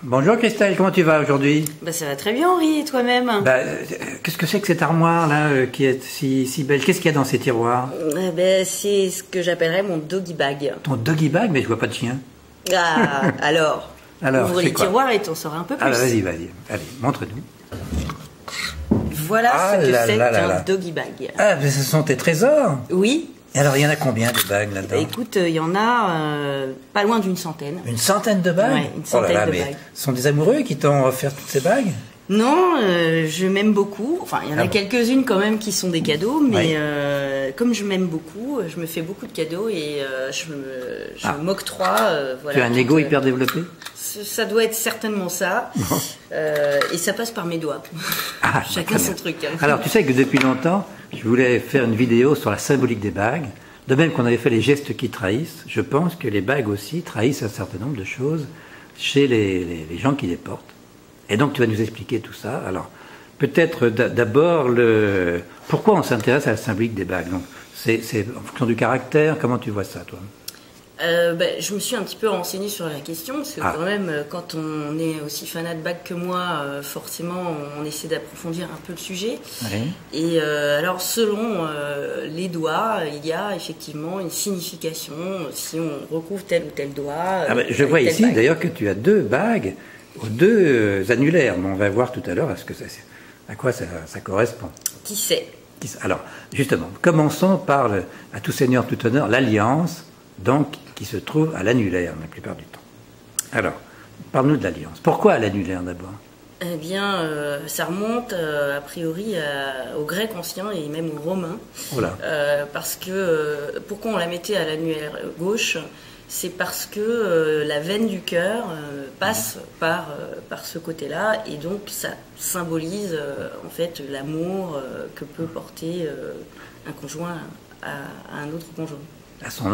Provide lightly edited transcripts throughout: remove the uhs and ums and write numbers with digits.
Bonjour Christelle, comment tu vas aujourd'hui? Ça va très bien Henri, et toi-même? Qu'est-ce que c'est que cette armoire là qui est si belle? Qu'est-ce qu'il y a dans ces tiroirs? C'est ce que j'appellerais mon doggy bag. Ton doggy bag? Mais je vois pas de chien. Alors ouvre les tiroirs et t'en sauras un peu plus. Vas-y, allez, montre-nous. Voilà ce que c'est qu'un doggy bag. Mais ce sont tes trésors? Oui. Alors, il y en a combien de bagues là-dedans? Écoute, il y en a pas loin d'une centaine. Une centaine de bagues? Ouais, une centaine de bagues. Ce sont des amoureux qui t'ont offert toutes ces bagues? Non, je m'aime beaucoup. Enfin, il y en a quelques-unes quand même qui sont des cadeaux, mais comme je m'aime beaucoup, je me fais beaucoup de cadeaux et je m'octroie. Voilà, tu as un ego hyper développé? Ça doit être certainement ça. Et ça passe par mes doigts. Chacun son truc. Hein. Alors, tu sais que depuis longtemps, je voulais faire une vidéo sur la symbolique des bagues. De même qu'on avait fait les gestes qui trahissent, je pense que les bagues aussi trahissent un certain nombre de choses chez les gens qui les portent. Et donc, tu vas nous expliquer tout ça. Alors, peut-être d'abord, pourquoi on s'intéresse à la symbolique des bagues? Donc, c'est en fonction du caractère. Comment tu vois ça, toi? Je me suis un petit peu renseignée sur la question, parce que quand même, quand on est aussi fanat de bagues que moi, forcément, on essaie d'approfondir un peu le sujet. Oui. Et alors, selon les doigts, il y a effectivement une signification, si on recouvre tel ou tel doigt. Je vois ici, d'ailleurs, que tu as deux bagues aux deux annulaires. Mais on va voir tout à l'heure à quoi ça correspond. Qui sait? Alors, justement, commençons par, à tout seigneur, tout honneur, l'alliance, donc, qui se trouve à l'annulaire la plupart du temps. Alors, parle-nous de l'alliance. Pourquoi à l'annulaire d'abord? Eh bien, ça remonte a priori aux Grecs anciens et même aux Romains. Parce que, pourquoi on la mettait à l'annulaire gauche? C'est parce que la veine du cœur passe par ce côté-là, et donc ça symbolise en fait l'amour que peut porter un conjoint à un autre conjoint. À son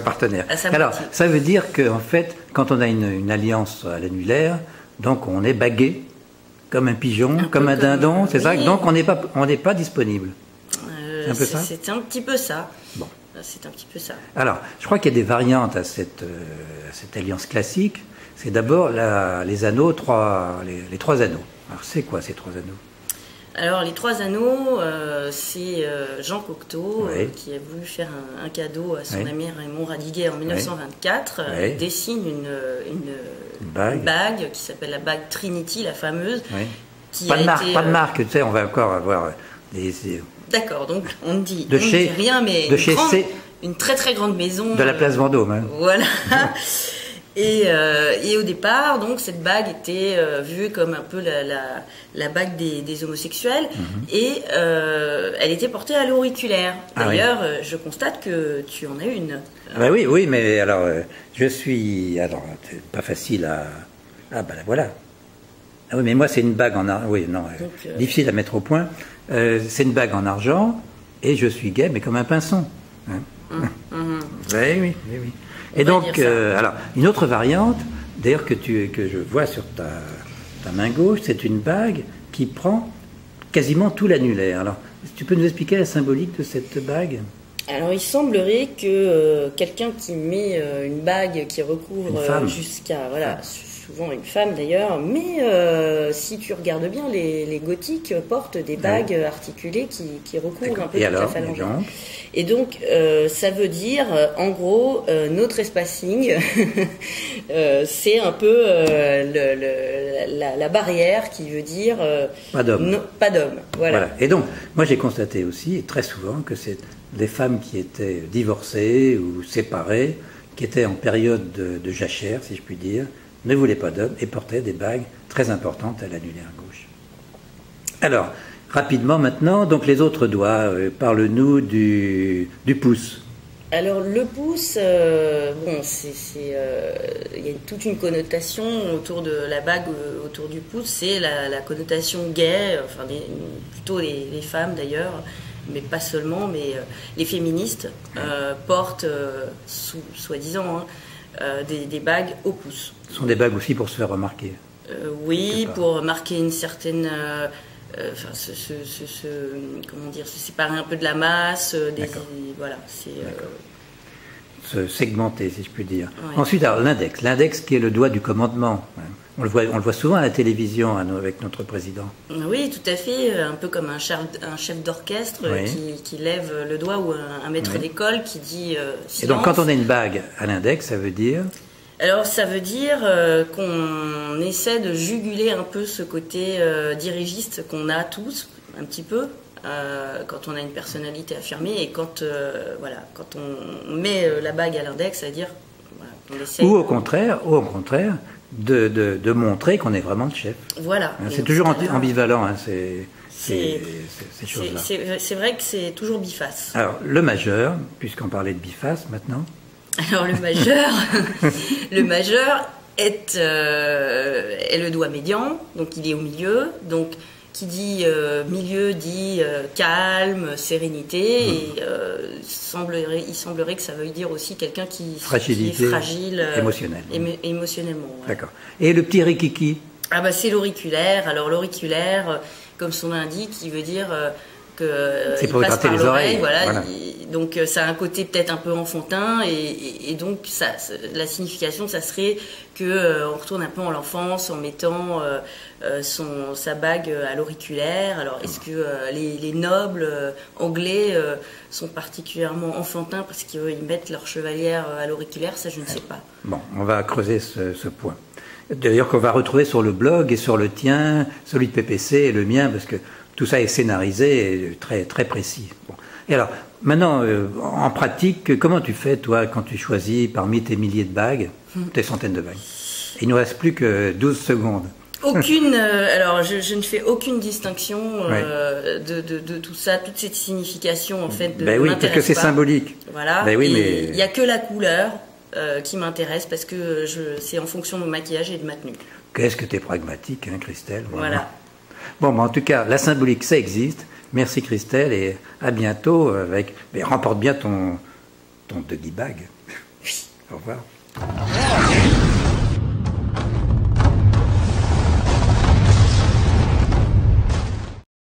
partenaire. Alors, partie. Ça veut dire qu'en fait, quand on a une alliance à l'annulaire, donc on est bagué, comme un pigeon, comme un dindon, c'est ça? Donc on n'est pas disponible. C'est un peu ça? C'est un petit peu ça. Bon. C'est un petit peu ça. Alors, je crois qu'il y a des variantes à cette alliance classique. C'est d'abord les anneaux, les trois anneaux. Alors, c'est quoi ces trois anneaux? Alors, les trois anneaux, c'est Jean Cocteau qui a voulu faire un cadeau à son ami Raymond Radiguet en 1924. Il dessine une bague qui s'appelle la bague Trinity, la fameuse. Pas de marque, tu sais, on va encore avoir des... D'accord, donc on ne dit rien, mais une très très grande maison. De la place Vendôme. Hein. Voilà. Et au départ, donc, cette bague était vue comme un peu la bague des homosexuels, et elle était portée à l'auriculaire. D'ailleurs, je constate que tu en as une. Oui, mais alors, alors, c'est pas facile à... la voilà. Ah oui, mais moi, c'est une bague en argent. Oui, non, difficile à mettre au point. C'est une bague en argent, et je suis gay, mais comme un pinson. Hein. Oui. Et donc, alors, une autre variante, d'ailleurs que je vois sur ta main gauche, c'est une bague qui prend quasiment tout l'annulaire. Alors, tu peux nous expliquer la symbolique de cette bague? Alors, il semblerait que quelqu'un qui met une bague qui recouvre jusqu'à... souvent une femme d'ailleurs, mais si tu regardes bien, les gothiques portent des bagues articulées qui recouvrent un peu toute la phalange. Et donc, ça veut dire, en gros, notre espacing, c'est un peu la barrière qui veut dire... pas d'homme. Pas d'homme, voilà. Et donc, moi j'ai constaté aussi, et très souvent, que c'est les femmes qui étaient divorcées ou séparées, qui étaient en période de jachère, si je puis dire, ne voulaient pas d'hommes et portaient des bagues très importantes à l'annulaire gauche. Alors, rapidement maintenant, donc les autres doigts, parle-nous du pouce. Alors le pouce, il y a toute une connotation autour de la bague, autour du pouce, c'est la connotation gay, enfin plutôt les femmes d'ailleurs, mais pas seulement, mais les féministes portent, soi-disant, des bagues au pouce. Ce sont des bagues aussi pour se faire remarquer. Oui, pour marquer une certaine... comment dire, se séparer un peu de la masse. Voilà, c'est... se segmenter, si je puis dire. Ouais. Ensuite, alors l'index qui est le doigt du commandement. On le voit souvent à la télévision avec notre président. Oui, tout à fait, un peu comme un chef d'orchestre qui lève le doigt, ou un maître d'école qui dit silence. Et donc quand on a une bague à l'index, ça veut dire? Alors ça veut dire qu'on essaie de juguler un peu ce côté dirigiste qu'on a tous, un petit peu, quand on a une personnalité affirmée, et quand on met la bague à l'index, ça veut dire qu'on essaie... Ou au contraire, de montrer qu'on est vraiment le chef. Voilà. C'est toujours ambivalent, hein, ces choses-là. C'est vrai que c'est toujours biface. Alors, le majeur, puisqu'on parlait de biface maintenant. Alors, le majeur est le doigt médian, donc il est au milieu. Donc, qui dit milieu dit calme, sérénité, et il semblerait que ça veuille dire aussi quelqu'un qui est fragile émotionnellement. Ouais. D'accord. Et le petit rikiki? Ah bah c'est l'auriculaire. Alors l'auriculaire, comme son nom l'indique, il veut dire que c'est pour passe par les oreilles. Voilà. Donc ça a un côté peut-être un peu enfantin, et donc la signification, ça serait que on retourne un peu en l'enfance en mettant sa bague à l'auriculaire. Alors est-ce que les nobles anglais sont particulièrement enfantins parce qu'ils mettent leur chevalière à l'auriculaire? Ça, je ne sais pas. Bon, on va creuser ce point. D'ailleurs, qu'on va retrouver sur le blog et sur le tien, celui de PPC et le mien, parce que tout ça est scénarisé et très, très précis. Bon. Et alors, maintenant, en pratique, comment tu fais, toi, quand tu choisis parmi tes milliers de bagues, tes centaines de bagues? Il ne nous reste plus que 12 secondes. Aucune. Alors, je ne fais aucune distinction de tout ça, toute cette signification, en fait, Ben oui, parce que c'est symbolique. Voilà. Ben oui, mais il n'y a que la couleur qui m'intéresse, parce que c'est en fonction de mon maquillage et de ma tenue. Qu'est-ce que tu es pragmatique, hein, Christelle? Voilà. Bon, en tout cas, la symbolique, ça existe. Merci, Christelle, et à bientôt. Mais remporte bien ton Dougie Bag. Au revoir.